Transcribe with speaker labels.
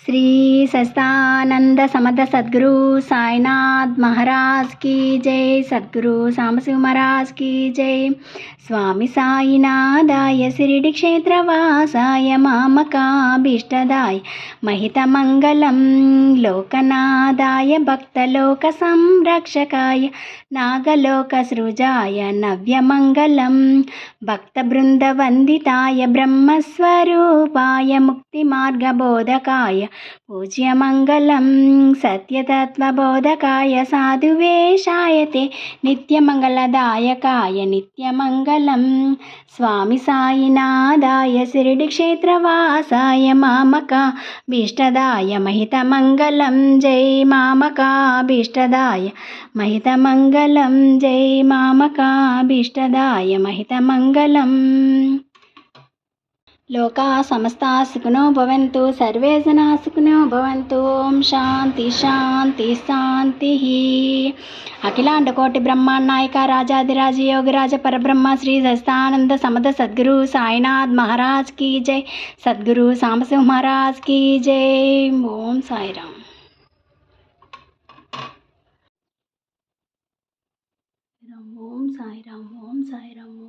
Speaker 1: श्री सस्तानंद समर्थ सद्गुरु साईनाथ महाराज की जय। सद्गुरु सामशिव महाराज की जय। स्वामी साईनाथाय शिरडी क्षेत्रवासाय मामकाभीष्टदाय महितमंगलं लोकनाथाय भक्तलोक संरक्षकाय नागलोकसृजाय नव्यमंगलं भक्तबृंदवंदिताय ब्रह्मस्वरूपाय मुक्तिमार्गबोधकाय पूज्यमंगलं सत्यतत्त्वबोधकाय साधुवेशाय ते नित्यमंगलदायकाय नित्यमंगलं स्वामी साईनाथाय शिरडी क्षेत्रवासाय मामकाभीष्टदाय महितमंगलं जय मामकाभीष्टदाय महितमंगलं जय मामकाभीष्टदाय महितमंगलं। लोका समस्ता सुखिनो भवन्तु सर्वे जनाः सुखिनो भवन्तु। ओम शांति शांति शांति। अखिलांड कोटि ब्रह्मांड नायक राजाधिराज योगराज परब्रह्म श्री सच्चिदानंद समर्थ सद्गुरु साईनाथ महाराज की जय। सद्गुरु सामशिव महाराज की जय। ओम साई राम। ओम साई राम। ओम साई राम।